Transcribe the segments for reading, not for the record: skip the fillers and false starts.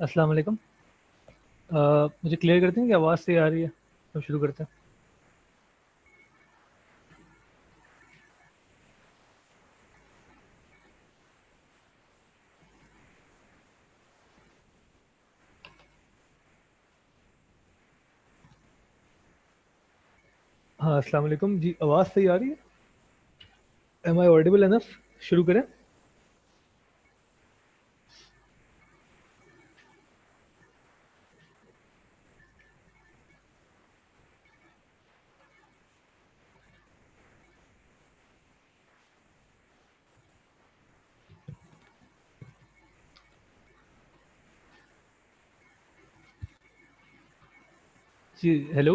अस्सलाम वालेकुम। मुझे क्लियर करते हैं कि आवाज़ सही आ रही है? तो शुरू करते हैं। हाँ, अस्सलाम वालेकुम जी। आवाज़ सही आ रही है? Am I audible enough? शुरू करें? जी, हेलो।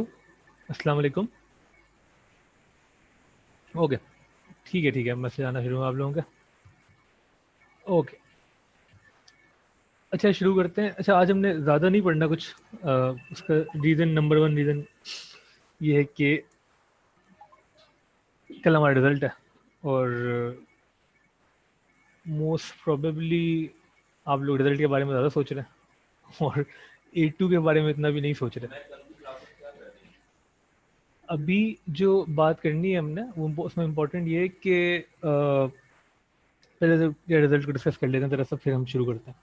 अस्सलाम वालेकुम। ओके, ठीक है, मैसेज आना शुरू हुआ आप लोगों का। ओके, अच्छा शुरू करते हैं। अच्छा, आज हमने ज़्यादा नहीं पढ़ना कुछ। उसका रीज़न, नंबर वन रीज़न ये है कि कल हमारा रिज़ल्ट है, और मोस्ट प्रोबेबली आप लोग रिज़ल्ट के बारे में ज़्यादा सोच रहे हैं और A2 के बारे में इतना भी नहीं सोच रहे। अभी जो बात करनी है हमने वो उसमें इम्पोर्टेंट ये है कि पहले तो रिजल्ट को डिस्कस कर लेते हैं, तरह सब फिर हम शुरू करते हैं।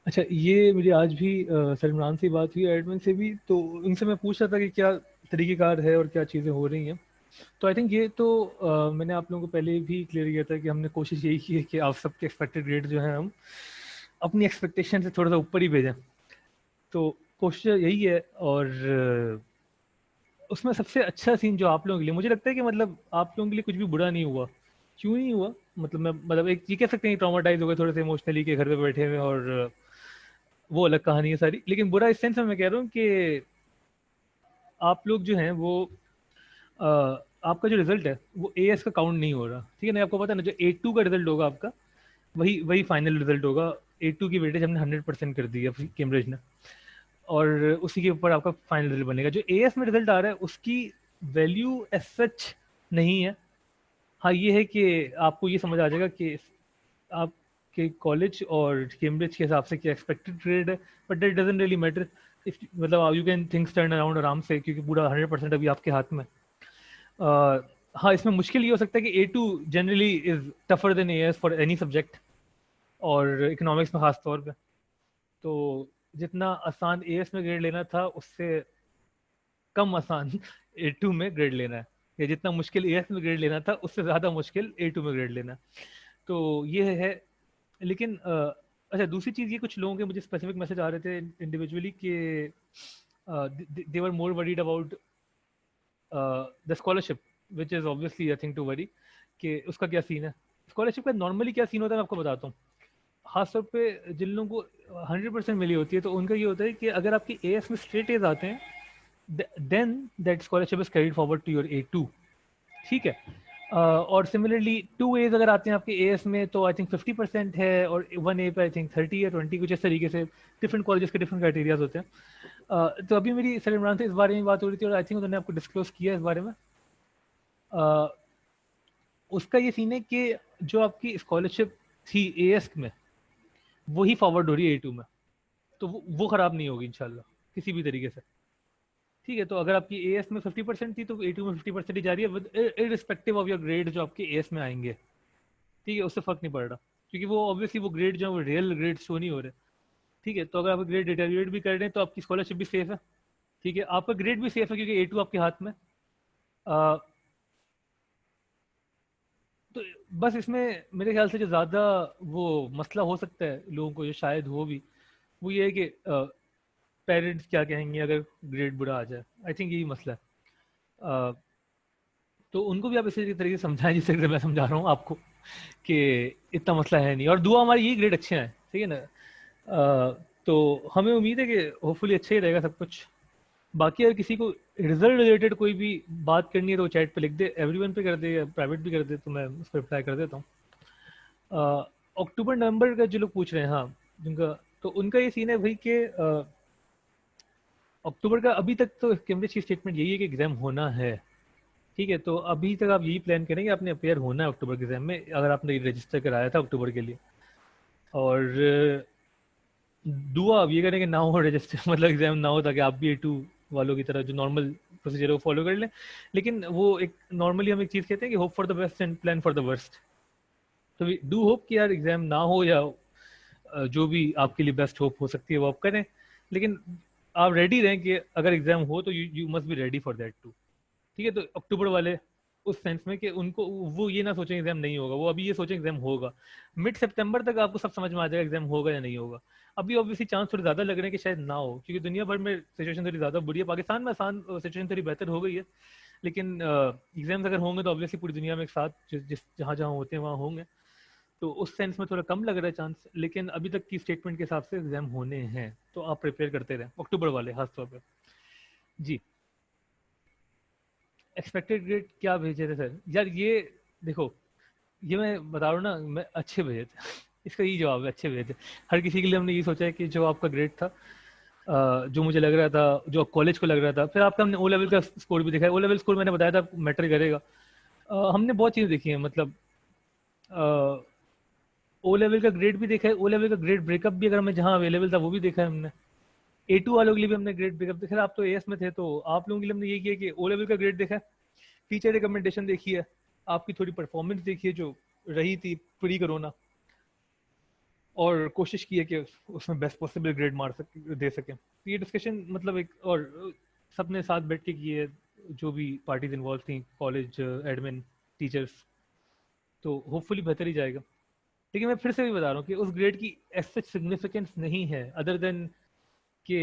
अच्छा, ये मेरी आज भी सलमान से बात हुई, एडमिन से भी, तो उनसे मैं पूछ रहा था कि क्या तरीक़ेकार है और क्या चीज़ें हो रही हैं। तो आई थिंक ये तो मैंने आप लोगों को पहले भी क्लियर किया था कि हमने कोशिश यही की है कि आप सबके एक्सपेक्टेड ग्रेड जो है हम अपनी एक्सपेक्टेशन से थोड़ा सा ऊपर ही भेजें। तो कोशिश यही है, और उसमें सबसे अच्छा सीन जो आप लोगों के लिए मुझे लगता है कि मतलब आप लोगों के लिए कुछ भी बुरा नहीं हुआ। क्यों नहीं हुआ? मतलब मैं मतलब एक ये कह सकते हैं ट्रॉमाटाइज हो गए थोड़े से इमोशनली के घर पे बैठे हुए, और वो अलग कहानी है सारी। लेकिन बुरा इस सेंस में मैं कह रहा हूँ कि आप लोग जो हैं वो अ, आपका जो रिजल्ट है वो एएस का काउंट नहीं हो रहा, ठीक है ना? आपको पता है ना, जो A2 का रिजल्ट होगा आपका, वही वही फाइनल रिजल्ट होगा। A2 की वेटेज हमने 100% कर दी है कैम्ब्रिज ने, और उसी के ऊपर आपका फाइनल रिजल्ट बनेगा। जो एएस में रिजल्ट आ रहा है उसकी वैल्यू एज सच नहीं है। हाँ, ये है कि आपको ये समझ आ जाएगा कि आपके कॉलेज और कैम्ब्रिज के हिसाब से क्या एक्सपेक्टेड ग्रेड है, but that doesn't really matter. If मतलब you can things turn around आराम से, क्योंकि पूरा 100% अभी आपके हाथ में। uh, हाँ, इसमें मुश्किल ये हो सकता है कि A2 generally is tougher than as for any subject, और इकोनॉमिक्स में खास तौर पे। तो जितना आसान एएस में ग्रेड लेना था उससे कम आसान A2 में ग्रेड लेना है, या जितना मुश्किल एएस में ग्रेड लेना था उससे ज़्यादा मुश्किल A2 में ग्रेड लेना है। तो ये है। लेकिन अच्छा, दूसरी चीज़ ये, कुछ लोगों के मुझे स्पेसिफिक मैसेज आ रहे थे इंडिविजुअली कि they were more worried about the scholarship, which is obviously I think to worry, कि उसका क्या सीन है। स्कॉलरशिप का नॉर्मली क्या सीन होता है मैं आपको बताता हूँ। खासतौर पे जिन लोगों को 100% मिली होती है, तो उनका ये होता है कि अगर आपके एएस में स्ट्रेट एज आते हैं, then that scholarship is carried forward to your A2, ठीक है। और सिमिलरली 2 A's अगर आते हैं आपके एएस में, तो आई थिंक 50% है, और 1 A पे आई थिंक 30 या 20, कुछ इस तरीके से। डिफरेंट कॉलेजेस के डिफरेंट क्राइटेरियाज होते हैं। तो अभी मेरी सर इमरान से इस बारे में बात हो रही थी, और आई थिंक उन्होंने आपको डिस्क्लोज किया इस बारे में। uh, उसका ये सीन है कि जो आपकी स्कॉलरशिप थी एएस में, वही फॉरवर्ड हो रही है A2 में। तो वो खराब नहीं होगी इंशाल्लाह किसी भी तरीके से, ठीक है। तो अगर आपकी एएस में 50% थी, तो A2 में 50% ही जा रही है, with irrespective of your grade जो आपके एएस में आएंगे, ठीक है। उससे फर्क नहीं पड़ रहा, क्योंकि वो ऑब्वियसली वो ग्रेड जो है वो रियल ग्रेड शो नहीं हो रहे, ठीक है। तो अगर आप ग्रेड डिटेरियोरेट भी कर रहे हैं तो आपकी स्कॉलरशिप भी सेफ है, ठीक है। आपका ग्रेड भी सेफ है क्योंकि A2 आपके हाथ में। आ, तो बस इसमें मेरे ख्याल से जो ज़्यादा वो मसला हो सकता है लोगों को, जो शायद हो भी, वो ये है कि पेरेंट्स क्या कहेंगे अगर ग्रेड बुरा आ जाए। आई थिंक यही मसला है। अ, तो उनको भी आप इसी तरीके से समझाएं जिस तरीके से मैं समझा रहा हूँ आपको, कि इतना मसला है नहीं, और दुआ हमारी यही ग्रेड अच्छे हैं, ठीक है ना। तो हमें उम्मीद है कि होपफुली अच्छा ही रहेगा सब कुछ। बाकी अगर किसी को रिजल्ट रिलेटेड कोई भी बात करनी है तो चैट पे लिख दे, एवरीवन पे कर दे या प्राइवेट भी कर दे, तो मैं उस पर रिप्लाई कर देता हूँ। अक्टूबर नवंबर का जो लोग पूछ रहे हैं, हाँ, जिनका, तो उनका ये सीन है भाई कि अक्टूबर का अभी तक तो कैम्ब्रिज की स्टेटमेंट यही है कि एग्जाम होना है, ठीक है। तो अभी तक आप यही प्लान करेंगे, आपने अपेयर होना है अक्टूबर के एग्जाम में, अगर आपने रजिस्टर कराया था अक्टूबर के लिए। और दुआ अब ये करें कि ना हो रजिस्टर मतलब एग्जाम ना हो, ताकि आप भी A2 वालों की तरह जो नॉर्मल प्रोसीजर है वो फॉलो कर लें। लेकिन वो एक नॉर्मली हम एक चीज़ कहते हैं कि hope for the best and plan for the worst. तो वी डू होप कि यार एग्जाम ना हो, या जो भी आपके लिए बेस्ट होप हो सकती है वो आप करें। लेकिन आप रेडी रहें कि अगर एग्जाम हो तो you must be ready for that too. ठीक है, तो अक्टूबर वाले उस सेंस में कि उनको वो ये ना सोचें एग्जाम नहीं होगा, वो अभी ये सोचें एग्जाम होगा। मिड सितंबर तक आपको सब समझ में आ जाएगा एग्जाम होगा या नहीं होगा। अभी ऑब्वियसली चांस थोड़े ज्यादा लग रहे हैं कि शायद ना हो, क्योंकि दुनिया भर में सिचुएशन थोड़ी ज्यादा बुरी है। पाकिस्तान में आसान सिचुएशन थोड़ी बेहतर हो गई है, लेकिन एग्जाम्स अगर होंगे तो ऑब्वियसली पूरी दुनिया में एक साथ जिस जहाँ जहाँ होते हैं वहाँ होंगे। तो उस सेंस में थोड़ा कम लग रहा है चांस, लेकिन अभी तक की स्टेटमेंट के हिसाब से एग्जाम होने हैं, तो आप प्रिपेयर करते रहें अक्टूबर वाले खासतौर पर। जी। एक्सपेक्टेड ग्रेड क्या भेजे थे सर? यार ये देखो, ये मैं बता रहा हूँ ना, मैं अच्छे भेजे थे इसका यही जवाब है, अच्छे भेजे थे। हर किसी के लिए हमने ये सोचा है कि जो आपका ग्रेड था, जो मुझे लग रहा था, जो कॉलेज को लग रहा था, फिर आपका हमने ओ लेवल का स्कोर भी देखा है। ओ लेवल स्कोर मैंने बताया था मैटर करेगा। हमने बहुत चीज़ें देखी हैं, मतलब ओ लेवल का ग्रेड भी देखा है, ओ लेवल का ग्रेड ब्रेकअप भी अगर हमें जहाँ अवेलेबल था वो भी देखा है हमने। A2 वालों के लिए भी हमने ग्रेड ब्रेकअप देखा है। आप तो AS में थे, तो आप लोगों के लिए हमने ये किया कि ओ लेवल का ग्रेड देखा है, टीचर रिकमेंडेशन देखी है, आपकी थोड़ी परफॉर्मेंस देखी है जो रही थी प्री कोरोना, और कोशिश की है कि उसमें बेस्ट पॉसिबल ग्रेड मार सके, दे सके। तो ये डिस्कशन मतलब एक, और सबने साथ बैठ के किए, जो भी पार्टीज इन्वॉल्व थी, कॉलेज एडमिन, टीचर्स। तो होपफुली बेहतर ही जाएगा। लेकिन मैं फिर से भी बता रहा हूँ कि उस ग्रेड की ऐसा सिग्निफिकेंस नहीं है, अदर देन कि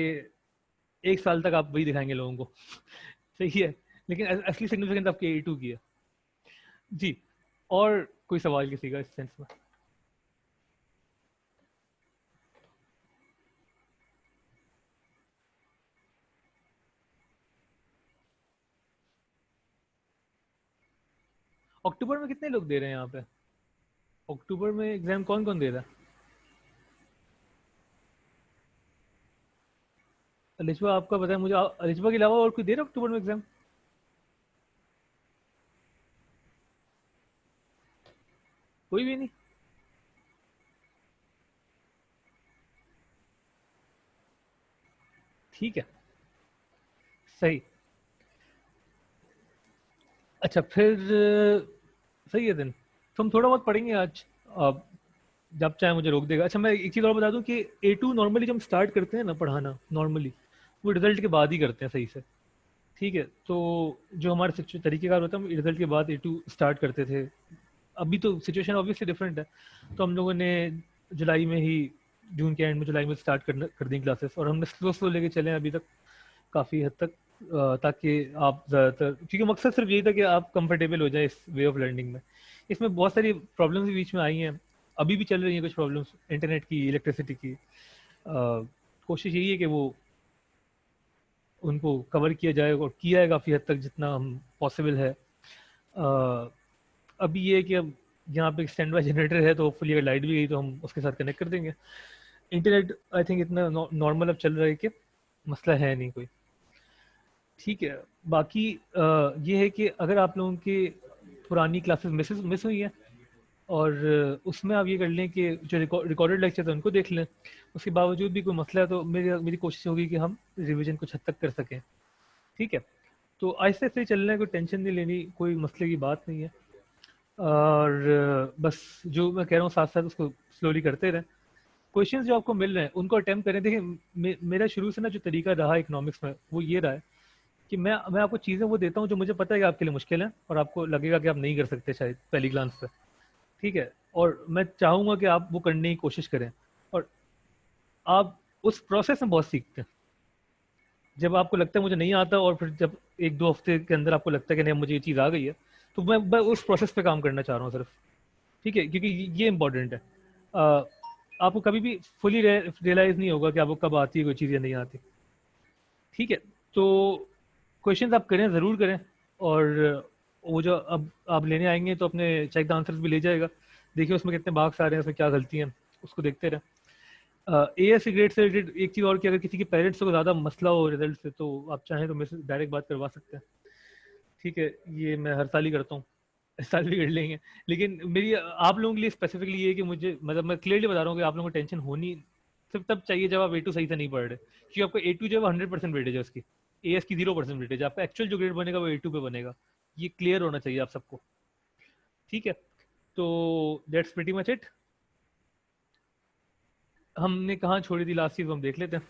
एक साल तक आप वही दिखाएंगे लोगों को सही है। लेकिन असली सिग्निफिकेंस आपके A2 की है। जी। और कोई सवाल किसी का इस सेंस में? अक्टूबर में कितने लोग दे रहे हैं यहाँ पे? अक्टूबर में एग्जाम कौन कौन दे रहा है? अलिशबा आपका पता है मुझे, अलिशबा के अलावा और कोई दे रहा है अक्टूबर में एग्जाम? कोई भी नहीं? ठीक है, सही। अच्छा फिर सही है दिन। तो हम थोड़ा बहुत पढ़ेंगे आज, अब जब चाहे मुझे रोक देगा। अच्छा मैं एक चीज़ और बता दूं कि A2 नॉर्मली जब हम स्टार्ट करते हैं ना पढ़ाना, नॉर्मली वो रिजल्ट के बाद ही करते हैं सही से। ठीक है, तो जो हमारे तरीकेकार होता है, हम रिजल्ट के बाद A2 स्टार्ट करते थे। अभी तो सिचुएशन ऑब्वियसली डिफरेंट है, तो हम लोगों ने जुलाई में ही, जून के एंड में जुलाई में स्टार्ट कर दी क्लासेस, और हमने स्लो स्लो लेके चले हैं अभी तक काफ़ी हद तक, ताकि आप ज़्यादातर, क्योंकि मकसद सिर्फ यही था कि आप कंफर्टेबल हो जाए इस वे ऑफ लर्निंग में। इसमें बहुत सारी प्रॉब्लम्स भी बीच में आई हैं, अभी भी चल रही हैं कुछ प्रॉब्लम्स, इंटरनेट की, इलेक्ट्रिसिटी की। कोशिश यही है कि वो उनको कवर किया जाए, और किया है काफ़ी हद तक जितना हम पॉसिबल है। अ, अभी ये है कि अब यहाँ पे स्टैंड बाय जनरेटर है, तो होपफुली अगर लाइट भी गई तो हम उसके साथ कनेक्ट कर देंगे। इंटरनेट आई थिंक इतना नॉर्मल अब चल रहा है कि मसला है नहीं कोई। ठीक है। बाकी ये है कि अगर आप लोगों की पुरानी क्लासेस मिस हुई हैं, और उसमें आप ये कर लें कि जो रिकॉर्डेड लेक्चर है उनको देख लें, उसके बावजूद भी कोई मसला है तो मेरी मेरी कोशिश होगी कि हम रिवीजन कुछ हद तक कर सकें। ठीक है, तो आहिस्ते आहिस्ते चलना है, कोई टेंशन नहीं लेनी, कोई मसले की बात नहीं है। और बस जो मैं कह रहा हूँ साथ साथ उसको स्लोली करते रहें। क्वेश्चंस जो आपको मिल रहे हैं उनको अटेम्प्ट करें। देखिए मेरा शुरू से ना जो तरीका रहा इकोनॉमिक्स में वो ये रहा है कि मैं आपको चीज़ें वो देता हूँ जो मुझे पता है कि आपके लिए मुश्किल है, और आपको लगेगा कि आप नहीं कर सकते शायद पहली ग्लांस पे। ठीक है, और मैं चाहूँगा कि आप वो करने की कोशिश करें, और आप उस प्रोसेस में बहुत सीखते हैं। जब आपको लगता है मुझे नहीं आता, और फिर जब एक दो हफ्ते के अंदर आपको लगता है कि नहीं मुझे ये चीज़ आ गई है, तो मैं उस प्रोसेस पे काम करना चाह रहा हूँ सिर्फ। ठीक है, क्योंकि ये इंपॉर्टेंट है। आपको कभी भी फुली रियलाइज नहीं होगा कि आपको कब आती है कोई चीज़ या नहीं आती। ठीक है, तो क्वेश्चंस आप करें, ज़रूर करें। और वो जो अब आप लेने आएंगे तो अपने चेक द आंसर्स भी ले जाएगा, देखिए उसमें कितने मार्क्स आ रहे हैं, उसमें क्या गलती हैं, उसको देखते रहें। AS ग्रेड से रिलेटेड एक चीज़ और कि अगर किसी के पेरेंट्स को ज़्यादा मसला हो रिजल्ट से, तो आप चाहें तो मेरे से डायरेक्ट बात करवा सकते हैं। ठीक है, ये मैं हर साल ही करता हूँ, इस साल भी कर लेंगे। लेकिन मेरी आप लोगों के लिए स्पेसिफिकली ये है कि मुझे, मतलब मैं क्लियरली बता रहा हूँ कि आप लोगों को टेंशन होनी सिर्फ तब चाहिए जब आप A2 सही से नहीं पढ़ रहे, क्योंकि आपका A2 जो है 100% वेटेज है उसकी, AS की 0% वेटेज, आपका एक्चुअल जो ग्रेड बनेगा वो A2 पे बनेगा, ये क्लियर होना चाहिए आप सबको, ठीक है। तो दैट्स प्रीटी मच इट। हमने कहाँ छोड़ी थी लास्ट चीज, हम देख लेते हैं।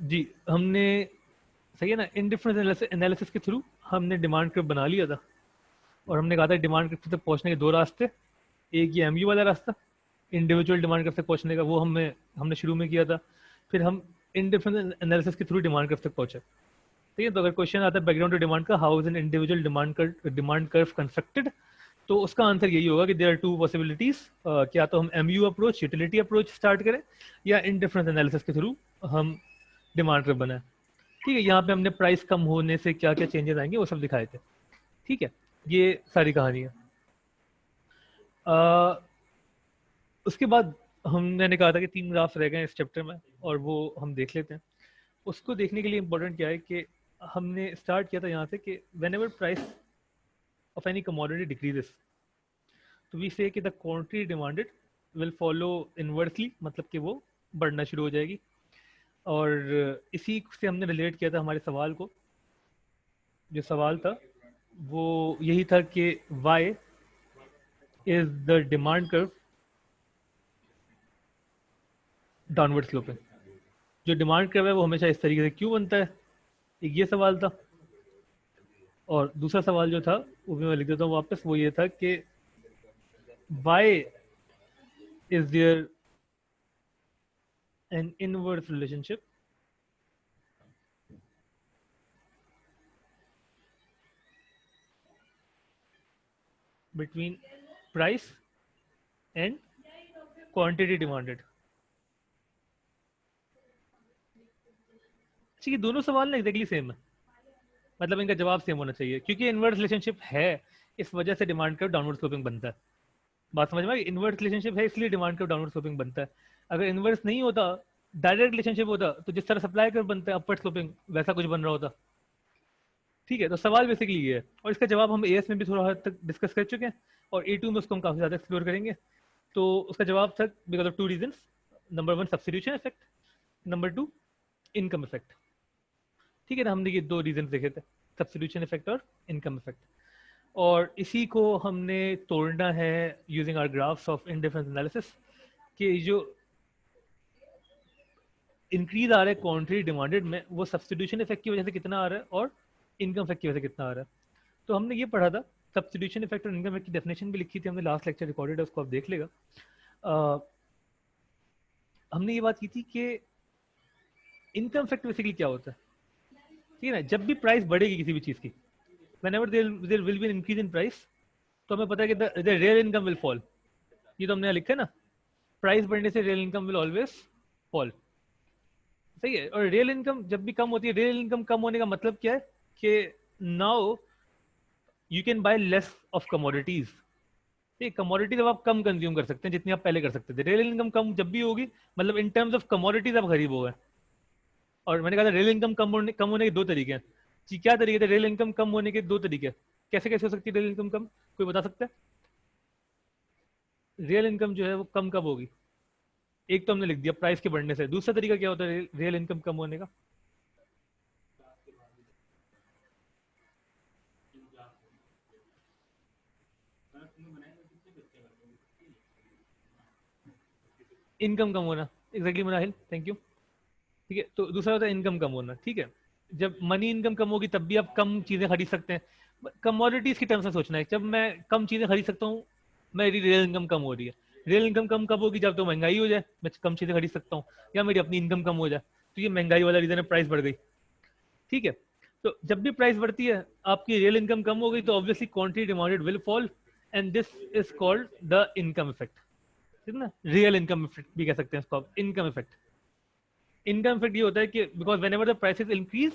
जी हमने, सही है ना, इनडिफरेंस एनालिसिस के थ्रू हमने डिमांड कर्व बना लिया था, और हमने कहा था डिमांड कर्व तक पहुंचने के दो रास्ते, एक ये एमयू वाला रास्ता इंडिविजुअल डिमांड कर्व तक पहुंचने का, वो हमने शुरू में किया था। फिर हम इनडिफरेंस एनालिसिस के थ्रू डिमांड कर्व तक पहुंचे, ठीक है। तो अगर क्वेश्चन आता है बैकग्राउंड टू डिमांड का, how is an individual demand curve constructed, तो उसका आंसर यही होगा कि देयर आर टू पॉसिबिलिटीज, क्या तो हम MU approach, utility approach start करें, या इनडिफरेंस एनालिसिस के थ्रू हम डिमांड कर्व बनाए, ठीक है। यहाँ पे हमने प्राइस कम होने से क्या क्या चेंजेस आएंगे वो सब दिखाए थे, ठीक है। ये सारी कहानी है। उसके बाद हमने कहा था कि 3 ग्राफ्स रह गए इस चैप्टर में, और वो हम देख लेते हैं। उसको देखने के लिए इंपॉर्टेंट क्या है कि हमने स्टार्ट किया था यहाँ से कि when ever price of any commodity decreases, तो वी से कि the quantity demanded will follow inversely, मतलब कि वो बढ़ना शुरू हो जाएगी। और इसी से हमने रिलेट किया था हमारे सवाल को, जो सवाल था वो यही था कि y is the demand curve downward sloping, जो डिमांड कर्व है वो हमेशा इस तरीके से क्यों बनता है, एक ये सवाल था। और दूसरा सवाल जो था वो भी मैं लिख देता हूँ वापस, वो ये था कि y is there an inverse relationship between price and quantity demanded। अच्छा, ये दोनों सवाल ना एग्जैक्टली सेम है, मतलब इनका जवाब सेम होना चाहिए, क्योंकि इनवर्स रिलेशनशिप है, इस वजह से डिमांड कर्व डाउनवर्ड स्लोपिंग बनता है। बात समझ में आई? इनवर्स रिलेशनशिप है इसलिए डिमांड कर्व डाउनवर्ड स्लोपिंग बनता है। अगर इनवर्स नहीं होता, डायरेक्ट रिलेशनशिप होता, तो जिस तरह सप्लाई कर्व बनता है अपवर्ड स्लोपिंग, वैसा कुछ बन रहा होता, ठीक है। तो सवाल बेसिकली ये है, और इसका जवाब हम एएस में भी थोड़ा हद तक डिस्कस कर चुके हैं, और ए2 में उसको हम काफी ज्यादा एक्सप्लोर करेंगे। तो उसका जवाब था because of 2 reasons, number 1 substitution effect, number 2 income effect, ठीक है ना। हमने ये 2 रीजन देखे थे, सब्स्टिट्यूशन इफेक्ट और इनकम इफेक्ट, और इसी को हमने तोड़ना है using our graphs of indifference analysis, कि जो इंक्रीज आ रहा है क्वांटिटी डिमांडेड में, वो सब्स्टिट्यूशन इफेक्ट की वजह से कितना आ रहा है और इनकम इफेक्ट की वजह से कितना आ रहा है। तो हमने ये पढ़ा था, सब्स्टिट्यूशन इफेक्ट और इनकम इफेक्ट की डेफिनेशन भी लिखी थी हमने, लास्ट लेक्चर रिकॉर्डेड है, उसको आप देख लेगा। हमने ये बात की थी कि इनकम इफेक्ट बेसिकली क्या होता है, ठीक है ना। जब भी प्राइस बढ़ेगी किसी भी चीज की, whenever there will be an increase in price, तो हमें पता है कि the real income will fall, ये तो हमने यहाँ लिखा है ना, प्राइस बढ़ने से real income will always fall, सही है। और रियल इनकम जब भी कम होती है, रियल इनकम कम होने का मतलब क्या है कि now you can bye less of commodities, ठीक, कमोडिटीज अब आप कम कंज्यूम कर सकते हैं जितनी आप पहले कर सकते थे। रियल इनकम कम जब भी होगी, मतलब इन टर्म्स ऑफ कमोडिटीज आप गरीब हो गए। और मैंने कहा था रियल इनकम कम होने के 2 तरीके हैं जी। क्या तरीके थे रियल इनकम कम होने के? 2 तरीके। कैसे कैसे हो सकती है रियल इनकम कम, कोई बता सकता है? रियल इनकम जो है वो कम कब होगी? एक तो हमने लिख दिया प्राइस के बढ़ने से, दूसरा तरीका क्या होता है रियल इनकम कम होने का? इनकम कम होना, एग्जैक्टली मुनाहिल, थैंक यू, ठीक है। तो दूसरा होता है इनकम कम होना, ठीक है। जब मनी इनकम कम होगी तब भी आप कम चीजें खरीद सकते हैं। कमोडिटीज की टर्म्स में सोचना है, जब मैं कम चीजें खरीद सकता हूँ, मेरी रियल इनकम कम हो रही है। रियल इनकम कम कब होगी? जब तो महंगाई हो जाए, मैं कम चीजें खरीद सकता हूँ, या मेरी अपनी इनकम कम हो जाए, तो ये महंगाई वाला रीजन है, प्राइस बढ़ गई, ठीक है। तो जब भी प्राइस बढ़ती है, आपकी रियल इनकम कम हो गई, तो obviously quantity demanded will fall, and this is called the income effect, ठीक है ना। रियल इनकम इफेक्ट भी कह सकते हैं इसको आप, इनकम इफेक्ट। इनकम इफेक्ट ये होता है कि because when ever the prices increase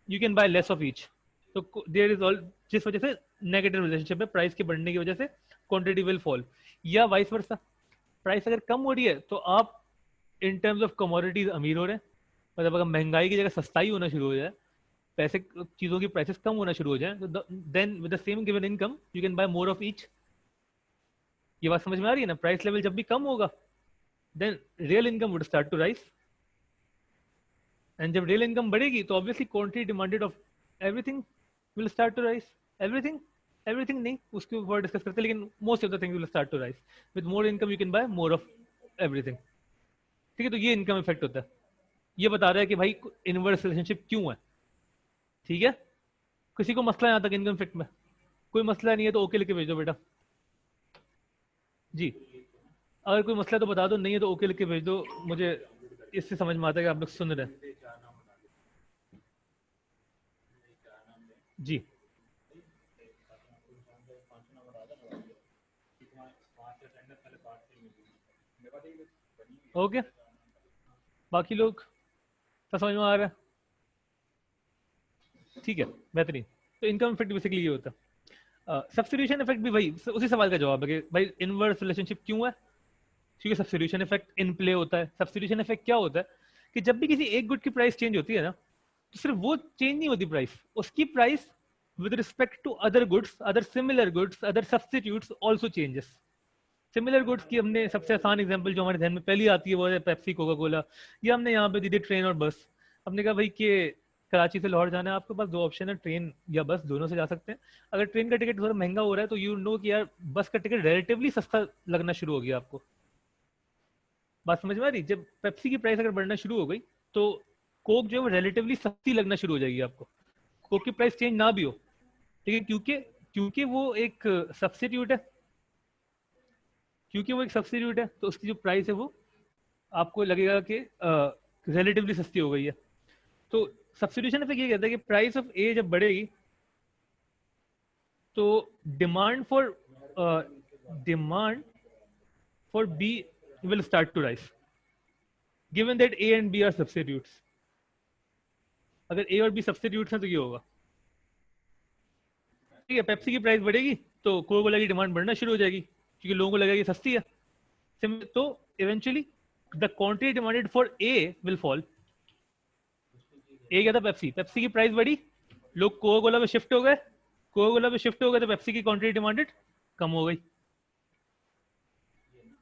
you can bye less of each, तो देयर इज ऑल, जिस वजह से नेगेटिव रिलेशनशिप है, प्राइस के बढ़ने की वजह से क्वांटिटी विल फॉल, या वाइस वर्सा। प्राइस अगर कम हो रही है तो आप इन टर्म्स ऑफ कमोडिटीज अमीर हो रहे हैं, मतलब अगर महंगाई की जगह सस्ताई होना शुरू हो जाए, पैसे चीजों की प्राइसेस कम होना शुरू हो जाए, तो then with the same given income you can buy more of each. ये बात समझ में आ रही है ना? प्राइस लेवल जब भी कम होगा then real income would start to rise. And जब real income बढ़ेगी तो obviously quantity demanded of everything will start to rise. Everything नहीं, उसके ऊपर डिस्कस करते हैं, लेकिन most of the things will start to rise. With more income you can buy more of everything. ठीक है, तो ये इनकम इफेक्ट होता है. ये बता रहा है कि भाई इनवर्स रिलेशनशिप क्यों है. ठीक है, किसी को मसला है यहाँ तक इनकम इफेक्ट में? कोई मसला नहीं है तो ओके लिख के भेज दो बेटा जी. अगर कोई मसला तो बता दो, नहीं है तो ओके लिख के भेज दो. मुझे इससे समझ में आता है कि आप लोग सुन रहे हैं. जी ओके, बाकी लोग सब समझ में आ रहा है? ठीक है, बेहतरीन. तो इनकम इफेक्ट बेसिकली ये होता है. सब्स्टिट्यूशन इफेक्ट भी भाई उसी सवाल का जवाब है कि भाई इनवर्स रिलेशनशिप क्यों है, क्योंकि सब्स्टिट्यूशन इफेक्ट इन प्ले होता है. सब्स्टिट्यूशन इफेक्ट क्या होता है कि जब भी किसी एक गुड की प्राइस चेंज होती है ना, तो सिर्फ वो चेंज नहीं होती प्राइस, उसकी price with respect to other goods, other similar goods, other substitutes also changes. Similar goods की हमने सबसे आसान एग्जांपल जो हमारे ध्यान में पहली आती है वो है पेप्सी, कोका कोला. ये हमने यहाँ पे दी थी ट्रेन और बस. हमने कहा भाई कि कराची से लाहौर जाना है, आपके पास दो ऑप्शन है, ट्रेन या बस, दोनों से जा सकते हैं. अगर ट्रेन का टिकट थोड़ा महंगा हो रहा है तो यू नो कि यार बस का टिकट रिलेटिवली सस्ता लगना शुरू हो गया आपको. बात समझ में आ रही? जब पेप्सी की प्राइस अगर बढ़ना शुरू हो गई तो कोक जो है वो रिलेटिवली सस्ती लगना शुरू हो जाएगी आपको, कोक की प्राइस चेंज ना भी हो. ठीक है, क्योंकि वो एक सब्स्टिट्यूट है, तो उसकी जो प्राइस है वो आपको लगेगा कि रिलेटिवली सस्ती हो गई है. तो सब्स्टिट्यूशन इफेक्ट ये कहता है कि प्राइस ऑफ ए जब बढ़ेगी तो demand for B will start to rise, given that A and B are substitutes. अगर ए और बी सब्स्टिट्यूट्स हैं तो ये होगा. ठीक है, पेप्सी की प्राइस बढ़ेगी तो कोका कोला की डिमांड बढ़ना शुरू हो जाएगी, क्योंकि लोगों को लगेगा ये सस्ती है. तो eventually the quantity demanded for A will fall. A क्या था? पेप्सी की प्राइस बढ़ी, लोग कोका कोला पे शिफ्ट हो गए, तो पेप्सी की क्वांटिटी डिमांडेड कम हो गई.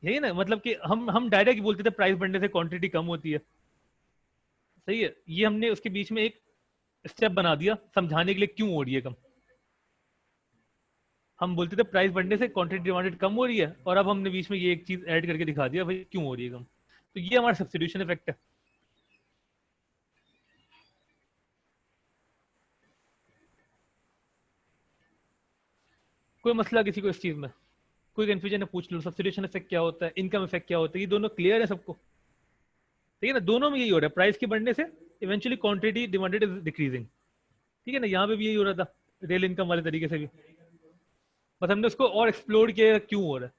यही ना मतलब कि हम डायरेक्ट बोलते थे प्राइस बढ़ने से क्वांटिटी कम होती है. सही है, ये हमने उसके बीच में एक स्टेप बना दिया समझाने के लिए क्यों हो रही है कम. हम बोलते थे प्राइस बढ़ने से क्वांटिटी डिमांडेड कम हो रही है, और अब हमने बीच में ये एक चीज ऐड करके दिखा दिया भाई क्यों हो रही है कम. तो ये हमारा सब्स्टिट्यूशन इफेक्ट है. कोई मसला किसी को इस चीज में? कोई कंफ्यूजन है? पूछ लो. सब्स्टिट्यूशन इफेक्ट क्या होता है, इनकम इफेक्ट क्या होता है, ये दोनों क्लियर है सबको? ठीक है ना, दोनों में यही हो रहा है, प्राइस के बढ़ने से eventually quantity demanded is decreasing. ठीक है ना, यहाँ पे भी यही हो रहा था रियल इनकम वाले तरीके से भी, बस हमने उसको और एक्सप्लोर किया क्यों हो रहा है.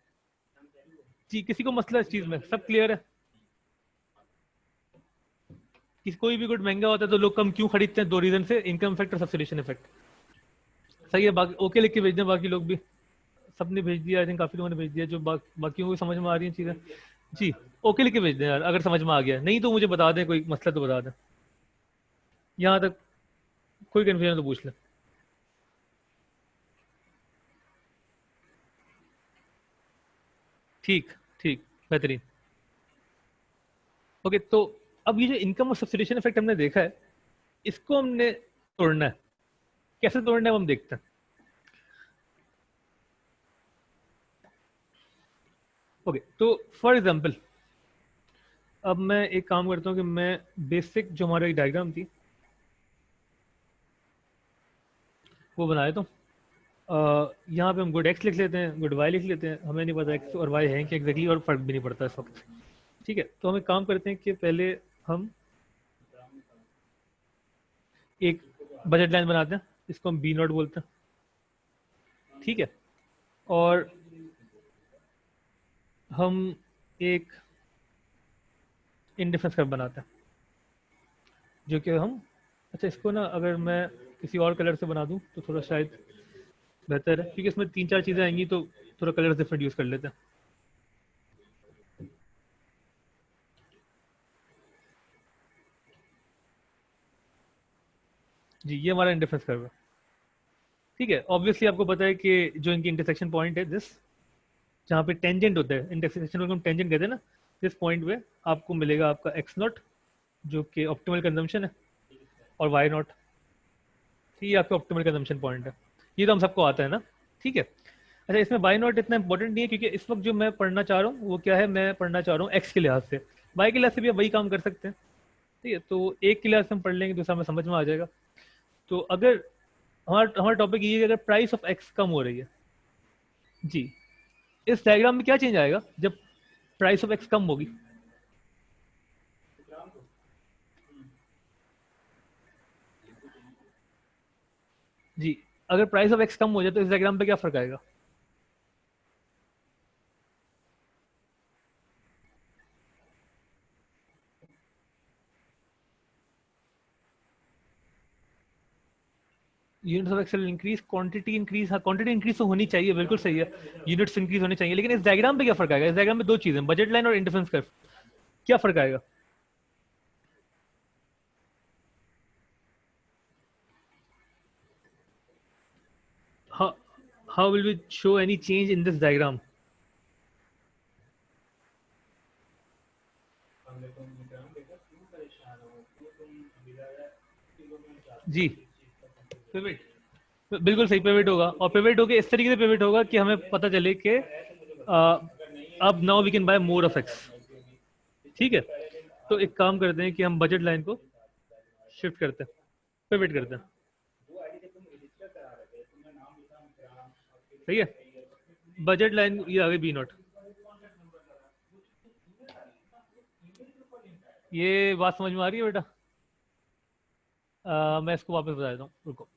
जी, किसी को मसला इस चीज में? सब क्लियर है? किसी कोई भी गुड महंगा होता है तो लोग कम क्यों खरीदते हैं? दो रीजन से, इनकम इफेक्ट और सब्स्टिट्यूशन इफेक्ट. सही है, बाकी ओके लिख के भेज दें. बाकी लोग भी सबने भेज दिया, आई थिंक काफी लोगों ने भेज दिया. जो बाकियों को समझ में आ रही है चीजें, जी ओके लिख के भेज दें यार, अगर समझ में आ गया. नहीं तो मुझे बता दें, कोई मसला तो बता दें. यहाँ तक कोई कंफ्यूजन तो पूछ लें. ठीक ठीक, बेहतरीन. ओके, तो अब ये जो इनकम और सब्स्टिट्यूशन इफेक्ट हमने देखा है, इसको हमने तोड़ना है. कैसे तोड़ना है वो हम देखते हैं. ओके, तो फॉर एग्जांपल अब मैं एक काम करता हूँ कि मैं बेसिक जो हमारा एक डायग्राम थी वो बना देता हूँ. यहाँ पे हम गुड एक्स लिख लेते हैं, गुड वाई लिख लेते हैं. हमें नहीं पता एक्स और वाई हैं कि एग्जैक्टली, और फर्क भी नहीं पड़ता इस वक्त. ठीक है, तो हम एक काम करते हैं कि पहले हम एक बजट लाइन बनाते हैं, इसको हम बी नोट बोलते हैं. ठीक है, और हम एक इंडिफरेंस कर्व बनाते हैं जो कि हम, अच्छा इसको ना अगर मैं किसी और कलर से बना दूं तो थोड़ा शायद बेहतर है, क्योंकि इसमें तीन चार चीज़ें आएंगी तो थोड़ा कलर डिफरेंट यूज़ कर लेते हैं. जी, ये हमारा इंडिफरेंस कर्व है. ठीक है, ऑब्वियसली आपको पता है कि जो इनकी इंटरसेक्शन पॉइंट है दिस, जहाँ पे टेंजेंट होता है, इंटरसेक्शन को हम टेंजेंट कहते हैं ना, दिस पॉइंट पे आपको मिलेगा आपका एक्स नॉट जो कि ऑप्टिमल कंजम्पशन है, और वाई नॉट, ये आपका ऑप्टिमल कंजम्पशन पॉइंट है। ये तो हम सबको आता है ना, ठीक है। अच्छा, इसमें वाई नॉट इतना इंपॉर्टेंट नहीं है, क्योंकि इस वक्त जो मैं पढ़ना चाह रहा हूँ वो क्या है, मैं पढ़ना चाह रहा हूँ एक्स के लिहाज से, वाई के लिहाज से भी आप वही काम कर सकते हैं, ठीक है। तो एक के लिहाज से हम पढ़ लेंगे, दूसरा हमें समझ में आ जाएगा। तो अगर हमारा टॉपिक ये है कि अगर प्राइस ऑफ एक्स कम हो रही है जी, इस डायग्राम में क्या चेंज आएगा जब प्राइस ऑफ एक्स कम होगी? जी, अगर प्राइस ऑफ एक्स कम हो जाए तो इस डायग्राम पे क्या फर्क आएगा? Units of x will increase, quantity increase, हाँ क्वांटिटी इंक्रीज तो होनी चाहिए, बिल्कुल सही है, यूनिट्स इंक्रीज होने चाहिए, लेकिन इस डायग्राम पे क्या फर्क आएगा? इस डायग्राम में दो चीजें, बजट लाइन और इंडिफरेंस कर्व, क्या फर्क आएगा? How will we show any change in this diagram? जी, पिवट, बिल्कुल सही, पिवट होगा, और पिवट होके इस तरीके से पिवट होगा कि हमें पता चले कि अब now we can buy more of X, ठीक है। तो एक काम करते हैं कि हम बजट लाइन को शिफ्ट करते हैं, पिवट करते हैं, सही है। बजट लाइन ये आगे बी नॉट, ये बात समझ में आ रही है बेटा? मैं इसको वापस बता देता हूँ, रुको।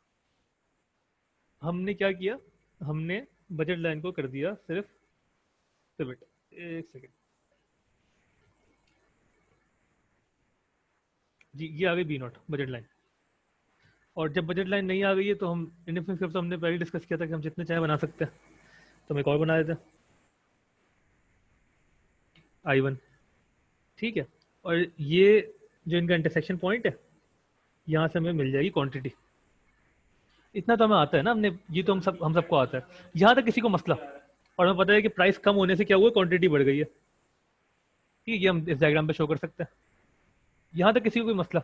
हमने क्या किया, हमने बजट लाइन को कर दिया सिर्फ पिवट, एक सेकेंड जी, ये आ गई बी नॉट बजट लाइन। और जब बजट लाइन नहीं आ गई है तो हम इंडिफरेंस कर्व तो हमने पहले डिस्कस किया था कि हम जितने चाहे बना सकते हैं, तो हम एक और बना देते हैं I1, ठीक है। और ये जो इनका इंटरसेक्शन पॉइंट है, यहाँ से हमें मिल जाएगी क्वांटिटी, इतना तो हमें आता है ना, हमने ये तो हम सबको आता है। यहाँ तक किसी को मसला, और हमें पता है कि प्राइस कम होने से क्या हुआ, क्वांटिटी बढ़ गई है, ठीक है, ये हम इस डायग्राम पे शो कर सकते हैं। यहाँ तक किसी को कोई मसला?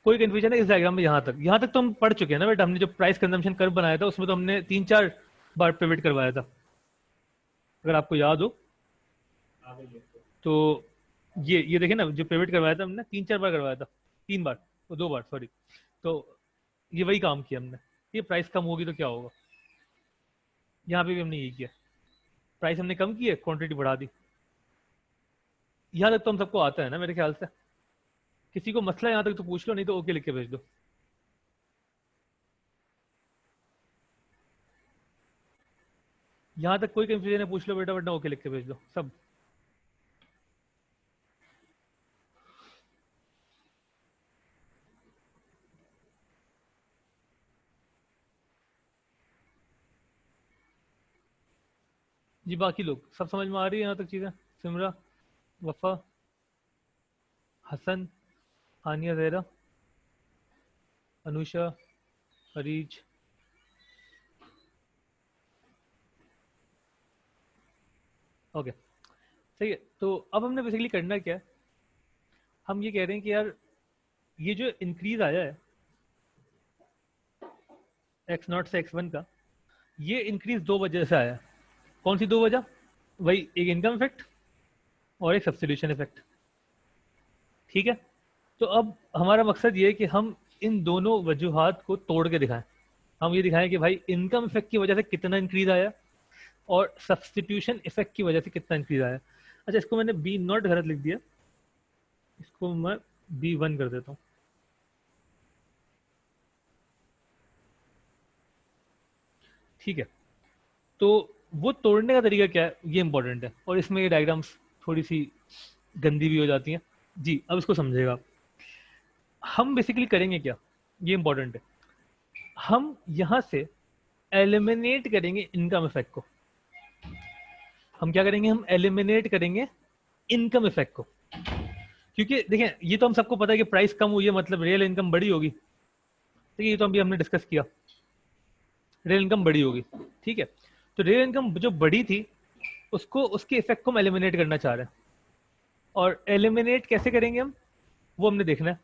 कोई कंफ्यूजन है इस डायग्राम में? यहाँ तक तो हम पढ़ चुके हैं ना बेटा, हमने जो प्राइस कंजम्पशन कर्व बनाया था उसमें तो हमने 3-4 बार पिवट करवाया था, अगर आपको याद हो तो। ये देखें ना, जो पिवट करवाया था हमने 3-4 बार करवाया था, 3 बार, तो 2 बार सॉरी, तो ये वही काम किया हमने। ये प्राइस कम होगी तो क्या होगा, यहाँ पे भी हमने यही किया, प्राइस हमने कम की है, क्वांटिटी बढ़ा दी। यहाँ तक तो हम सबको आता है ना मेरे ख्याल से, किसी को मसला यहाँ तक तो पूछ लो, नहीं तो ओके लिख के भेज दो। यहाँ तक कोई कंफ्यूजन है पूछ लो बेटा, वरना ओके लिख के भेज दो सब। जी बाकी लोग सब समझ में आ रही है यहाँ तक चीज़ें? सिमरा, वफा, हसन, हानिया, जहरा, अनुषा, हरीज, ओके, सही है। तो अब हमने बेसिकली करना क्या है, हम ये कह रहे हैं कि यार ये जो इंक्रीज आया है एक्स नॉट से x1 का, ये इंक्रीज दो वजह से आया है। कौन सी दो वजह? वही, एक इनकम इफेक्ट और एक सब्सटीट्यूशन इफेक्ट, ठीक है। तो अब हमारा मकसद ये है कि हम इन दोनों वजूहात को तोड़ के दिखाएं, हम ये दिखाएं कि भाई इनकम इफेक्ट की वजह से कितना इंक्रीज आया और सब्सटीट्यूशन इफेक्ट की वजह से कितना इंक्रीज आया। अच्छा, इसको मैंने बी नॉट गलत लिख दिया, इसको मैं B1 कर देता हूँ, ठीक है। तो वो तोड़ने का तरीका क्या है, ये इंपॉर्टेंट है, और इसमें ये डायग्राम्स थोड़ी सी गंदी भी हो जाती हैं जी। अब इसको समझेगा आप, हम बेसिकली करेंगे क्या, ये इंपॉर्टेंट है। हम यहाँ से एलिमिनेट करेंगे इनकम इफेक्ट को। हम क्या करेंगे, हम एलिमिनेट करेंगे इनकम इफेक्ट को, क्योंकि देखें ये तो हम सबको पता है कि प्राइस कम हुई है मतलब रियल इनकम बड़ी होगी, ठीक है, ये तो अभी हमने डिस्कस किया, रियल इनकम बड़ी होगी, ठीक है। तो रियल इनकम जो बढ़ी थी उसको, उसके इफेक्ट को हम एलिमिनेट करना चाह रहे हैं। और एलिमिनेट कैसे करेंगे हम, वो हमने देखना है।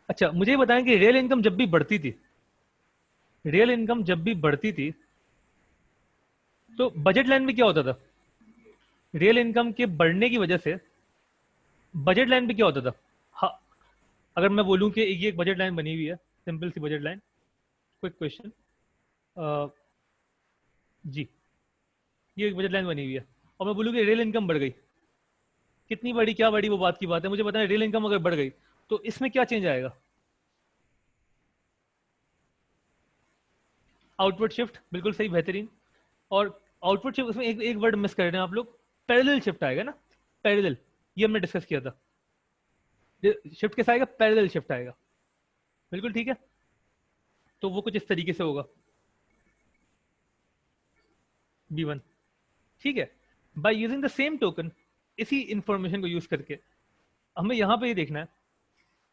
अच्छा मुझे बताएं कि रियल इनकम जब भी बढ़ती थी, रियल इनकम जब भी बढ़ती थी तो बजट लाइन में क्या होता था? रियल इनकम के बढ़ने की वजह से बजट लाइन पे क्या होता था? हाँ, अगर मैं बोलूं कि ये एक बजट लाइन बनी हुई है, सिंपल सी बजट लाइन, क्विक क्वेश्चन, जी, ये एक बजट लाइन बनी हुई है, और मैं बोलूं कि रियल इनकम बढ़ गई, कितनी बढ़ी क्या बढ़ी वो बात की बात है, मुझे पता है रियल इनकम अगर बढ़ गई तो इसमें क्या चेंज आएगा? आउटवर्ड शिफ्ट, बिल्कुल सही, बेहतरीन। और आउटवर्ड शिफ्ट, उसमें एक वर्ड मिस कर रहे हैं आप लोग, पैरेलल शिफ्ट आएगा ना, पैरेलल, ये हमने डिस्कस किया था। शिफ्ट कैसा आएगा? पैरेलल शिफ्ट आएगा, बिल्कुल ठीक है। तो वो कुछ इस तरीके से होगा, B1, ठीक है। By using the same token, इसी इंफॉर्मेशन को यूज करके हमें यहाँ पे ये देखना है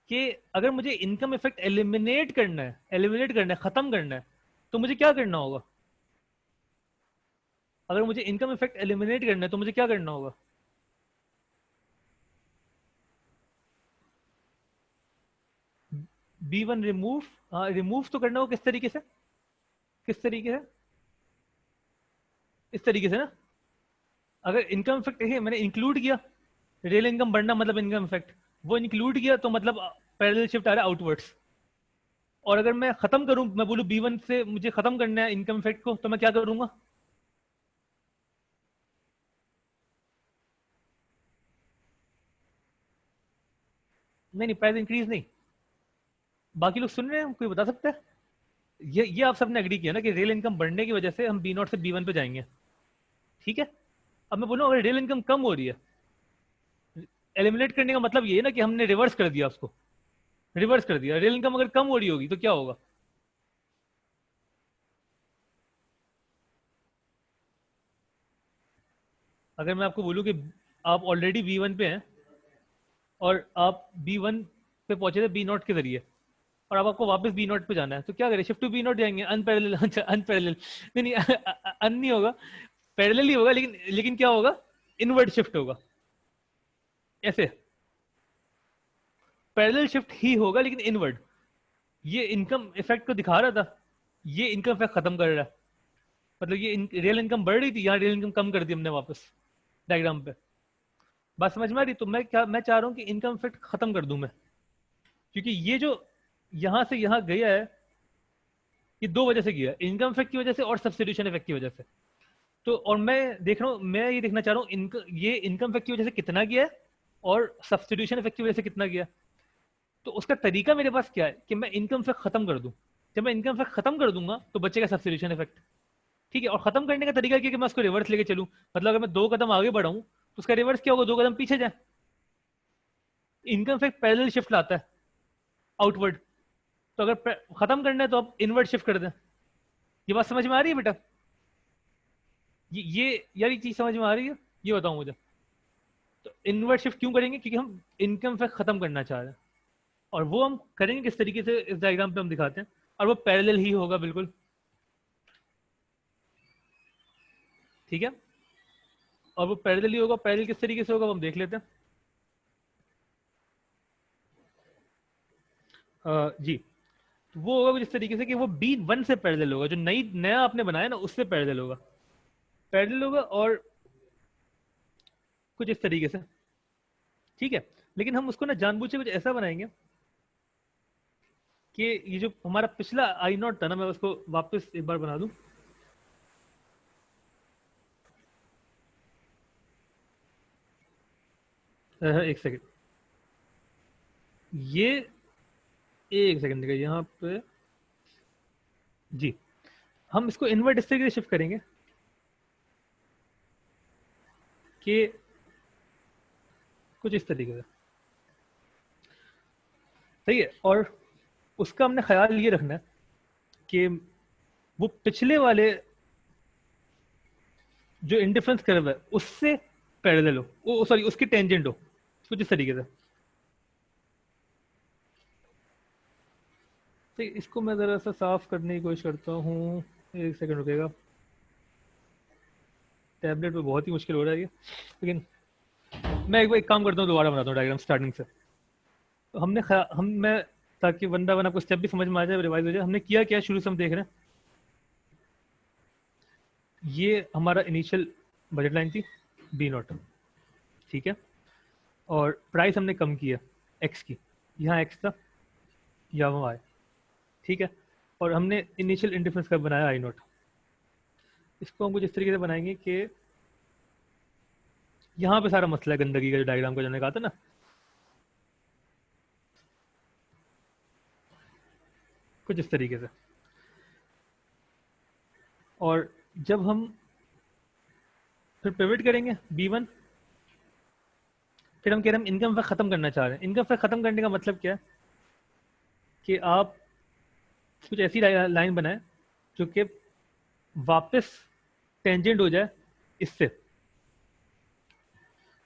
कि अगर मुझे इनकम इफेक्ट एलिमिनेट करना है, एलिमिनेट करना है, खत्म करना है, तो मुझे क्या करना होगा? अगर मुझे इनकम इफेक्ट एलिमिनेट करना है तो मुझे क्या करना होगा? B1 रिमूव, हाँ रिमूव तो करना होगा, किस तरीके से, किस तरीके से? इस तरीके से ना। अगर इनकम इफेक्ट है मैंने इंक्लूड किया, रियल इनकम बढ़ना मतलब इनकम इफेक्ट, वो इंक्लूड किया तो मतलब पैरेलल शिफ्ट आ रहा है आउटवर्ड्स। और अगर मैं खत्म करूं, मैं बोलूं B1 से मुझे खत्म करना है इनकम इफेक्ट को, तो मैं क्या करूंगा? नहीं नहीं, प्राइस इंक्रीज नहीं। बाकी लोग सुन रहे हैं, कोई बता सकता है? ये आप सबने एग्री किया ना कि रियल इनकम बढ़ने की वजह से हम B0 से B1 पे जाएंगे, ठीक है। अब मैं बोलूं अगर रियल इनकम कम हो रही है, एलिमिनेट करने का मतलब ये है ना कि हमने रिवर्स कर दिया उसको, रिवर्स कर दिया। रियल इनकम अगर कम हो रही होगी तो क्या होगा? अगर मैं आपको बोलूं कि आप ऑलरेडी B1 पे हैं और आप B1 पे पहुंचे थे B0 के जरिए, और अब आपको वापस B0 पे जाना है, तो क्या करें? शिफ्ट टू B0 जाएंगे, अनपैरेलल, अनपैरेलल नहीं नहीं, अन नहीं होगा, पैरेलल ही होगा, लेकिन लेकिन क्या होगा? इनवर्ड शिफ्ट होगा, ऐसे पैरेलल शिफ्ट ही होगा लेकिन इनवर्ड। ये इनकम इफेक्ट को दिखा रहा था, ये इनकम इफेक्ट खत्म कर रहा है। मतलब ये रियल इनकम बढ़ रही थी, यहाँ रियल इनकम कम कर दी हमने वापस डायग्राम पे। बात समझ में आ रही? तो मैं चाह रहा हूँ कि इनकम इफेक्ट खत्म कर दूं मैं, क्योंकि ये जो यहाँ से यहाँ गया है, ये दो वजह से गया है, इनकम इफेक्ट की वजह से और सब्सटीट्यूशन इफेक्ट की वजह से। तो और मैं देख रहा हूँ, मैं ये देखना चाह रहा हूँ ये इनकम इफेक्ट की वजह से कितना गया है और सब्सटीट्यूशन इफेक्ट की वजह से कितना गया। तो उसका तरीका मेरे पास क्या है कि मैं इनकम इफेक्ट खत्म कर दूं। जब मैं इनकम इफेक्ट खत्म कर दूंगा तो बचेगा सब्सटीट्यूशन इफेक्ट, ठीक है। और खत्म करने का तरीका क्या है कि मैं उसको रिवर्स लेके चलूं, मतलब अगर मैं 2 कदम आगे बढ़ाऊं तो उसका रिवर्स क्या होगा? 2 कदम पीछे जाए। इनकम इफेक्ट पैरेलल शिफ्ट लाता है आउटवर्ड, तो अगर खत्म करना है तो आप इनवर्ड शिफ्ट कर दें। ये बात समझ में आ रही है बेटा? यार ये चीज समझ में आ रही है? ये बताओ मुझे। तो इनवर्ड शिफ्ट क्यों करेंगे? क्योंकि हम इनकम इफेक्ट खत्म करना चाह रहे हैं, और वो हम करेंगे किस तरीके से, इस डायग्राम पे हम दिखाते हैं। और वो पैरेलल ही होगा बिल्कुल, ठीक है। और वो पैरेलल ही होगा, पैरेलल किस तरीके से होगा वो हम देख लेते हैं। जी, तो वो होगा कुछ इस तरीके से कि वो B1 से पैरेलल होगा, जो नया आपने बनाया ना उससे पैरेलल होगा, पैरेलल होगा। और कुछ इस तरीके से, ठीक है। लेकिन हम उसको ना जानबूझ के कुछ ऐसा बनाएंगे कि ये जो हमारा पिछला I0 था ना, मैं उसको वापस एक बार बना दूं। एक सेकंड, ये एक सेकंड का यहाँ पे, जी, हम इसको इनवर्ट इस तरीके से शिफ्ट करेंगे कि कुछ इस तरीके से, सही है। और उसका हमने ख्याल ये रखना है कि वो पिछले वाले जो इंडिफरेंस कर्व है उससे पैरेलल हो, वो सॉरी उसकी टेंजेंट हो, कुछ इस तरीके से। तो इसको मैं ज़रा सा साफ करने की कोशिश करता हूँ, एक सेकंड रुकेगा। टैबलेट पे बहुत ही मुश्किल हो रहा है ये, लेकिन मैं एक काम करता हूँ, दोबारा बनाता हूँ डायग्राम स्टार्टिंग से। तो मैं ताकि वन बाय वन आपको स्टेप भी समझ में आ जाए, रिवाइज हो जाए, हमने किया क्या शुरू से हम देख रहे हैं। ये हमारा इनिशियल बजट लाइन थी बी नॉट, ठीक है, और प्राइस हमने कम किया एक्स की, यहाँ एक्स था, यहाँ वाई, ठीक है, और हमने इनिशियल इंडिफरेंस का बनाया आई नॉट। इसको हम कुछ इस तरीके से बनाएंगे कि यहाँ पे सारा मसला है गंदगी का, जो डायग्राम का जो मैंने कहा था ना, कुछ इस तरीके से। और जब हम फिर पिवट करेंगे B1, फिर हम कह रहे हैं हम इनकम फैक्ट खत्म करना चाह रहे हैं। इनकम फैक्ट खत्म करने का मतलब क्या है कि आप कुछ ऐसी लाइन बनाए जो कि वापस टेंजेंट हो जाए इससे,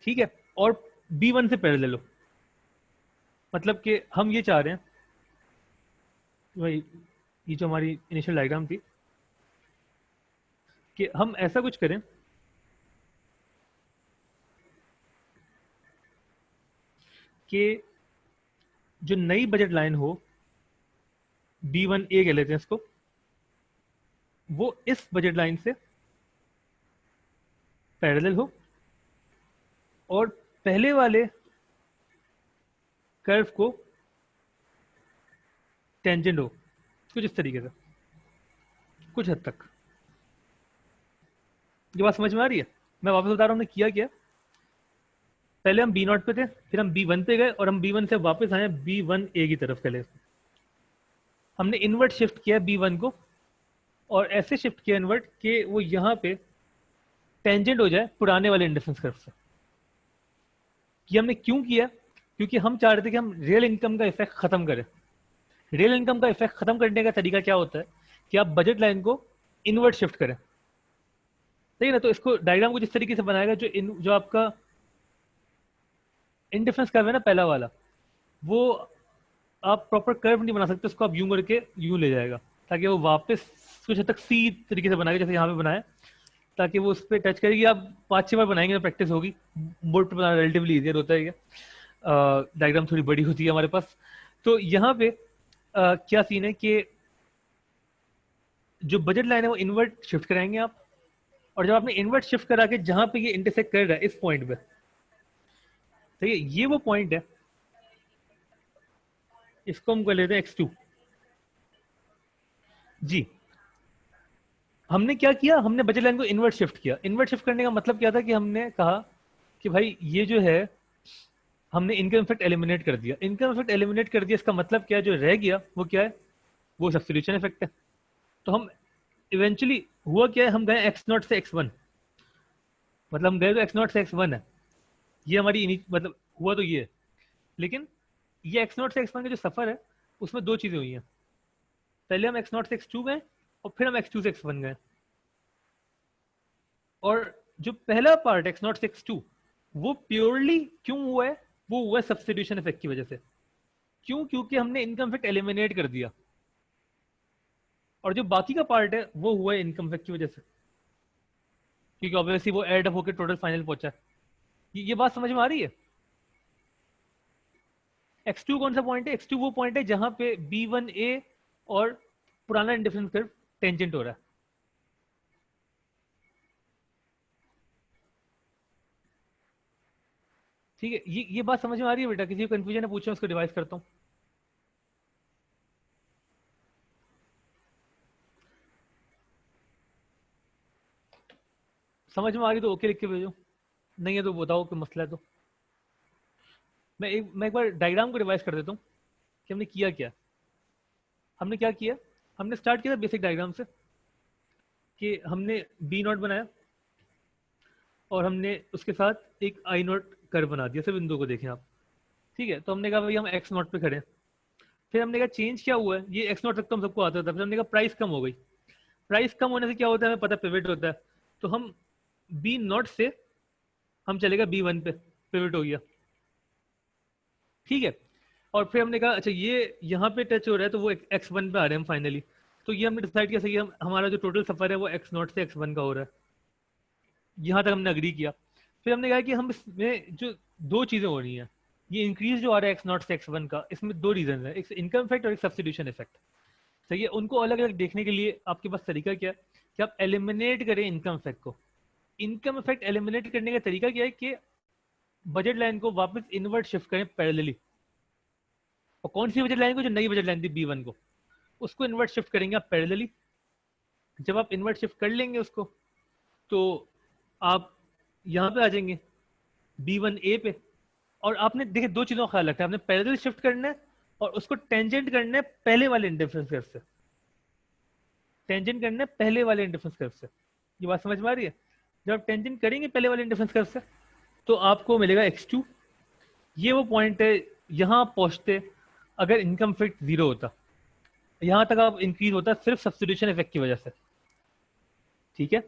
ठीक है, और B1 से पैरेलल हो। मतलब कि हम ये चाह रहे हैं, वही ये जो हमारी इनिशियल डायग्राम थी, कि हम ऐसा कुछ करें कि जो नई बजट लाइन हो, B1A कह लेते हैं इसको, वो इस बजट लाइन से पैरेलल हो और पहले वाले कर्व को टेंजेंट हो, कुछ इस तरीके से, कुछ हद तक। ये बात समझ में आ रही है? मैं वापस बता रहा हूं हमने किया क्या। पहले हम B0 पे थे, फिर हम B1 पे गए, और हम B1 से वापस आए B1A की तरफ। पहले हमने इनवर्ट शिफ्ट किया B1 को, और ऐसे शिफ्ट किया इनवर्ट कि वो यहाँ पे टेंजेंट हो जाए पुराने वाले इंडिफरेंस कर्व से। ये हमने क्यों किया? क्योंकि हम चाह रहे थे कि हम रियल इनकम का इफेक्ट खत्म करें। रियल इनकम का इफेक्ट खत्म करने का तरीका क्या होता है कि आप बजट लाइन को इनवर्ट शिफ्ट करें, सही है ना। तो इसको डायग्राम को जिस तरीके से बनाएगा, जो आपका इंडिफरेंस कर्व है ना पहला वाला, वो आप प्रॉपर कर्व नहीं बना सकते, उसको आप यूं करके यूं ले जाएगा, ताकि वो वापस कुछ हद तक सी तरीके से बनाएगा, जैसे यहाँ पे बनाया, ताकि वो उस पर टच करेगी। आप 5-6 बार बनाएंगे तो प्रैक्टिस होगी। बोर्ड पर बनाना रिलेटिवली इजियर होता है, डायग्राम थोड़ी बड़ी होती है हमारे पास। तो यहाँ पे क्या सीन है कि जो बजट लाइन है वो इनवर्ट शिफ्ट कराएंगे आप, और जब आपने इनवर्ट शिफ्ट करा के जहां पे ये इंटरसेक्ट कर रहा है इस पॉइंट पे, तो ये वो पॉइंट है, इसको हम कर लेते हैं X2 जी। हमने क्या किया, हमने बजट लाइन को इनवर्ट शिफ्ट किया। इनवर्ट शिफ्ट करने का मतलब क्या था कि हमने कहा कि भाई ये जो है, हमने इनकम इफेक्ट एलिमिनेट कर दिया। इनकम इफेक्ट एलिमिनेट कर दिया, इसका मतलब क्या है, जो रह गया वो क्या है, वो सब्स्टिट्यूशन इफेक्ट है। तो हम इवेंचुअली हुआ क्या है, हम गए X0 से X1, मतलब हम गए तो X0 से X1 है, ये हमारी मतलब हुआ तो ये है। लेकिन ये X0 से X1 का जो सफर है, उसमें दो चीजें हुई हैं। पहले हम X0 से X2 गए, और फिर हम X2 से X1 गए। और जो पहला पार्ट X0 से X2, वो प्योरली क्यों हुआ है, वो हुआ है सब्स्टिट्यूशन इफेक्ट की वजह से। क्यों? क्योंकि हमने इनकम इफेक्ट एलिमिनेट कर दिया, और जो बाकी का पार्ट है वो हुआ है इनकम इफेक्ट की वजह से, क्योंकि ऑब्वियसली वो एड अप होकर टोटल फाइनल पहुंचा है। ये बात समझ में आ रही है? X2 कौन सा पॉइंट है? X2 वो पॉइंट है जहां पे B1A और पुराना इंडिफरेंस कर्व टेंजेंट हो रहा है। ठीक है, ये बात समझ में आ रही है बेटा? किसी को कंफ्यूजन है पूछो, उसको रिवाइज करता हूँ। समझ में आ रही तो ओके लिख के भेजो, नहीं है तो बताओ कि मसला है तो। मैं एक बार डायग्राम को रिवाइज कर देता हूँ कि हमने किया क्या। हमने क्या किया, हमने स्टार्ट किया बेसिक डायग्राम से, कि हमने B0 बनाया, और हमने उसके साथ एक I0 कर्व बना दिया। सिर्फ इन दो को देखें आप, ठीक है। तो हमने कहा भाई हम X0 पे खड़े हैं। फिर हमने कहा चेंज क्या हुआ है, ये X0 तक तो हम सबको आता था। फिर हमने कहा प्राइस कम हो गई। प्राइस कम होने से क्या होता है हमें पता, पिवट होता है। तो हम B0 से हम चलेगा B1 पे, पिवट हो गया, ठीक है। और फिर हमने कहा अच्छा ये यहाँ पे टच हो रहा है, तो वो X1 पे आ रहे हैं हम फाइनली। तो ये हमने डिसाइड किया सही, हमारा जो टोटल सफर है वो X0 से X1 का हो रहा है। यहाँ तक हमने अग्री किया। फिर हमने कहा कि हम इसमें जो दो चीजें हो रही हैं, ये इंक्रीज जो आ रहा है एक्स नॉट से एक्स वन का, इसमें दो रीजन है, एक इनकम इफेक्ट और एक सब्स्टिट्यूशन इफेक्ट। सही है, उनको अलग अलग देखने के लिए आपके पास तरीका क्या है कि आप एलिमिनेट करें इनकम इफेक्ट को। इनकम इफेक्ट एलिमिनेट करने का तरीका क्या है कि बजट लाइन को वापस इनवर्ट शिफ्ट करें पैरेलली। और कौन सी बजट लाइन को, जो नई बजट लाइन थी B1 को, उसको इन्वर्ट शिफ्ट करेंगे आप पैरेलली। जब आप इन्वर्ट शिफ्ट कर लेंगे उसको, तो आप यहाँ पे आ जाएंगे B1A पे। और आपने देखिए दो चीजों का ख्याल रखना है, आपने पैरेलल शिफ्ट करना है और उसको टेंजेंट करना है पहले वाले इंडिफरेंस कर्व से। टेंजेंट करना है पहले वाले इंडिफरेंस कर्व से। ये बात समझ में आ रही है? जब आप टेंजेंट करेंगे पहले वाले इंडिफरेंस कर्व से, तो आपको मिलेगा x2। ये वो पॉइंट है, यहाँ आप पहुंचते अगर इनकम इफेक्ट जीरो होता। यहां तक आप इंक्रीज होता सिर्फ सब्स्टिट्यूशन इफेक्ट की वजह से। ठीक है,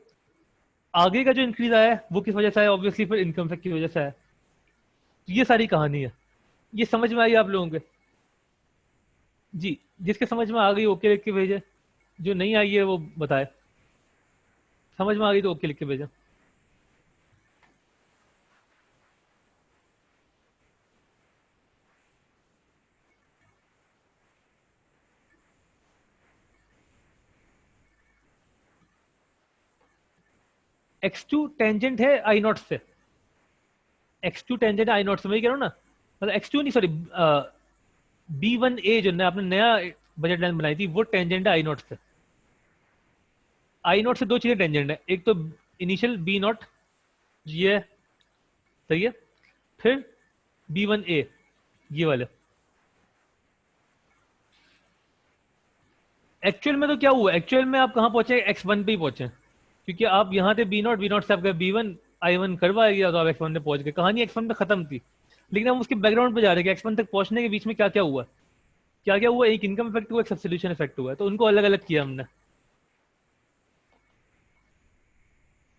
आगे का जो इंक्रीज आया है वो किस वजह से आया? ऑब्वियसली फिर इनकम इफेक्ट की वजह से आया। तो ये सारी कहानी है। ये समझ में आई आप लोगों के? जी, जिसके समझ में आ गई ओके लिख के भेजे, जो नहीं आई है वो बताए। समझ में आ गई तो ओके लिख के भेजा। x2 टेंजेंट है आई नॉट से। x2 टेंजेंट आई नॉट से, मैं कह रहा हूँ ना। मतलब x2 नहीं, सॉरी, B1A जो आपने नया बजट लाइन बनाई थी वो टेंजेंट है आई नॉट से। आई नॉट से दो चीजें टेंजेंट है, एक तो इनिशियल B0, ये सही है, फिर B1A, ये वाले। एक्चुअल में तो क्या हुआ, एक्चुअल में आप कहाँ पहुंचे? x1 पे ही पहुंचे, क्योंकि आप यहाँ थे B0, B0 से आपका B1 I1 करवाया गया, तो आप x1 पे पहुंच गए। कहानी x1 पे खत्म थी, लेकिन हम उसके बैकग्राउंड पे जा रहे हैं कि x1 तक पहुंचने के बीच में क्या क्या हुआ। क्या क्या हुआ? एक इनकम इफेक्ट हुआ, एक सब्स्टिट्यूशन इफेक्ट हुआ, तो उनको अलग अलग किया हमने।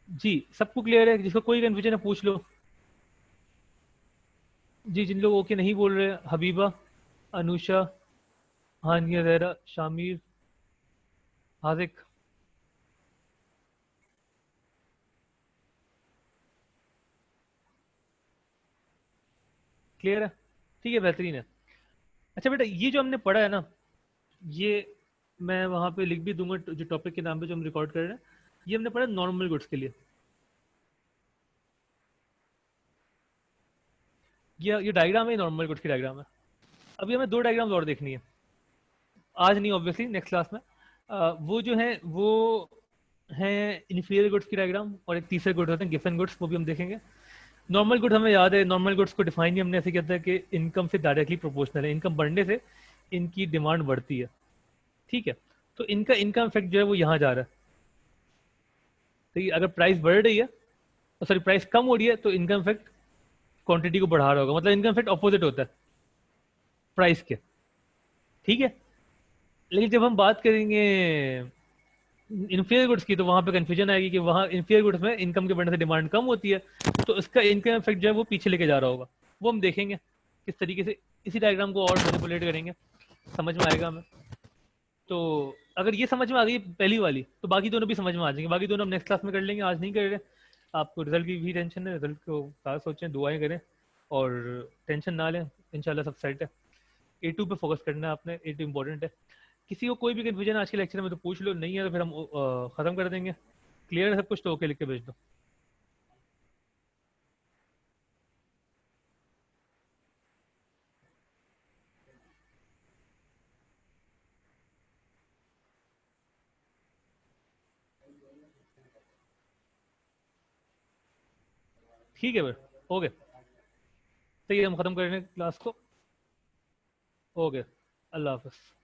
जी, सबको क्लियर है? जिसको कोई कंफ्यूजन है पूछ लो। जी, जिन लोग ओके नहीं बोल रहे, हबीबा, अनुषा, हानिया जहरा, शामिर, हाजिक। क्लियर है? ठीक है, बेहतरीन है। अच्छा बेटा, ये जो हमने पढ़ा है ना, ये मैं वहाँ पे लिख भी दूंगा जो टॉपिक के नाम पे जो हम रिकॉर्ड कर रहे हैं। ये हमने पढ़ा नॉर्मल गुड्स के लिए। ये डायग्राम है, नॉर्मल गुड्स की डायग्राम है। अभी हमें दो डायग्राम और देखनी है, आज नहीं, ऑब्वियसली नेक्स्ट क्लास में। वो जो है वो है इन्फीरियर गुड्स की डायग्राम, और एक तीसरे गुड्स होते हैं गिवन गुड्स, वो भी हम देखेंगे। नॉर्मल गुड हमें याद है, नॉर्मल गुड्स को डिफाइन ही हमने ऐसे किया था कि इनकम से डायरेक्टली प्रोपोर्शनल है, इनकम बढ़ने से इनकी डिमांड बढ़ती है। ठीक है, तो इनका इनकम इफेक्ट जो है वो यहाँ जा रहा है। तो ये अगर प्राइस बढ़ रही है, सॉरी प्राइस कम हो रही है, तो इनकम इफेक्ट क्वांटिटी को बढ़ा रहा होगा, मतलब इनकम इफेक्ट ऑपोजिट होता है प्राइस के। ठीक है, लेकिन जब हम बात करेंगे इंफीरियर गुड्स की, तो वहां पे कंफ्यूजन आएगी कि वहां इंफीरियर गुड्स में इनकम के बढ़ने से डिमांड कम होती है, तो इसका इनकम इफेक्ट जो है वो पीछे लेके जा रहा होगा। वो हम देखेंगे किस तरीके से इसी डायग्राम को और मैनिपुलेट करेंगे, समझ में आएगा हमें। तो अगर ये समझ में आ गई पहली वाली, तो बाकी दोनों भी समझ में आ जाएंगे। बाकी दोनों हम नेक्स्ट क्लास में कर लेंगे, आज नहीं कर रहे। आपको रिजल्ट की भी टेंशन है, रिजल्ट को क्या सोचें, दुआएं करें और टेंशन ना लें। इंशाल्लाह सब सेट है। A2 पे फोकस करना है आपने, A2 इंपॉर्टेंट है। किसी को कोई भी कन्फ्यूजन आज के लेक्चर में तो पूछ लो, नहीं है तो फिर हम खत्म कर देंगे। क्लियर है सब कुछ? तो ओके लिख के भेज दो। ठीक है फिर, ओके। तो ये हम खत्म कर रहे हैं क्लास को। ओके, अल्लाह हाफिज़।